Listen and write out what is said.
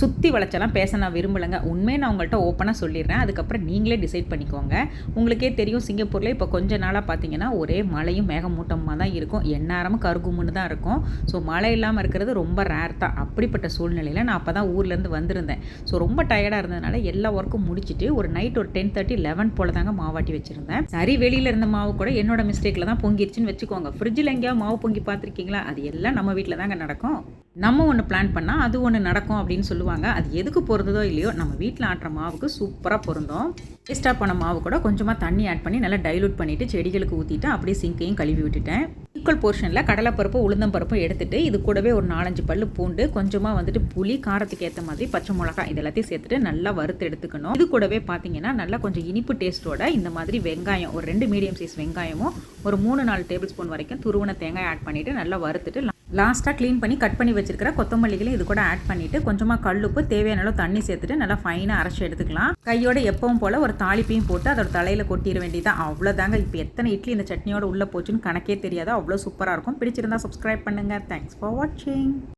சுற்றி வளைச்செல்லாம் பேச நான் விரும்பலைங்க. உண்மையை நான் உங்கள்கிட்ட ஓப்பனாக சொல்லிடுறேன். அதுக்கப்புறம் நீங்களே டிசைட் பண்ணிக்கோங்க. உங்களுக்கே தெரியும், சிங்கப்பூரில் இப்போ கொஞ்ச நாளாக பார்த்தீங்கன்னா ஒரே மழையும் மேகமூட்டமாக தான் இருக்கும். எந்நேரமும் கருகும்னு தான் இருக்கும். ஸோ மழை இல்லாமல் இருக்கிறது ரொம்ப ரேர் தான். அப்படிப்பட்ட சூழ்நிலையில் நான் அப்போ தான் ஊர்லேருந்து வந்திருந்தேன். ஸோ ரொம்ப டயர்டாக இருந்ததுனால எல்லா ஒர்க்கும் முடிச்சுட்டு ஒரு நைட் ஒரு 10:30, 11 போல் தாங்க மாவாட்டி வச்சுருந்தேன். சரி, வெளியில் இருந்த மாவு கூட என்னோட மிஸ்டேக்கில் தான் பொங்கிருச்சுன்னு வச்சுக்கோங்க. ஃப்ரிட்ஜில் எங்கேயாவது மாவு பொங்கி பார்த்துருக்கீங்களா? அது எல்லாம் நம்ம வீட்டில் தாங்க நடக்கும். நம்ம ஒன்று பிளான் பண்ணால் அது ஒன்று நடக்கும் அப்படின்னு சொல்லுவாங்க. அது எதுக்கு பொருந்ததோ இல்லையோ, நம்ம வீட்டில் ஆட்டுற மாவுக்கு சூப்பராக பொருந்தும். வேஸ்ட்டாக போன மாவு கூட கொஞ்சமாக தண்ணி ஆட் பண்ணி நல்லா டைலூட் பண்ணிவிட்டு செடிகளுக்கு ஊற்றிட்டு அப்படியே சிங்கையும் கழுவி விட்டுட்டேன். ஈக்குவல் போர்ஷனில் கடலைப்பருப்பு உளுந்தம்பருப்பும் எடுத்துகிட்டு இது கூடவே ஒரு 4-5 பல்லு பூண்டு, கொஞ்சமாக வந்துட்டு புளி, காரத்துக்கு ஏற்ற மாதிரி பச்சை மிளகாய், இது எல்லாத்தையும் சேர்த்துட்டு நல்லா வறுத்து எடுத்துக்கணும். இது கூடவே பார்த்தீங்கன்னா நல்லா கொஞ்சம் இனிப்பு டேஸ்ட்டோட இந்த மாதிரி வெங்காயம், ஒரு 2 மீடியம் சைஸ் வெங்காயமும் ஒரு 3-4 டேபிள் ஸ்பூன் வரைக்கும் துருவன தேங்காய் ஆட் பண்ணிவிட்டு நல்லா வறுத்துட்டு லாஸ்ட்டாக க்ளீன் பண்ணி கட் பண்ணி வச்சிருக்கிற கொத்தமல்லிகளையும் இது கூட ஆட் பண்ணிவிட்டு கொஞ்சமாக கல்லுப்பு, தேவையான அளவு தண்ணி சேர்த்துட்டு நல்லா ஃபைனாக அரைச்சி எடுத்துக்கலாம். கையோட எப்பவும் போல் ஒரு தாளிப்பையும் போட்டு அதோட தலையில் கொட்டிட வேண்டியதான். அவ்வளோதாங்க. இப்போ எத்தனை இட்லி இந்த சட்னியோட உள்ளே போச்சுன்னு கணக்கே தெரியாது. அவ்வளோ சூப்பராக இருக்கும். பிடிச்சிருந்தா சப்ஸ்கிரைப் பண்ணுங்கள். தேங்க்ஸ் ஃபார் வாட்சிங்.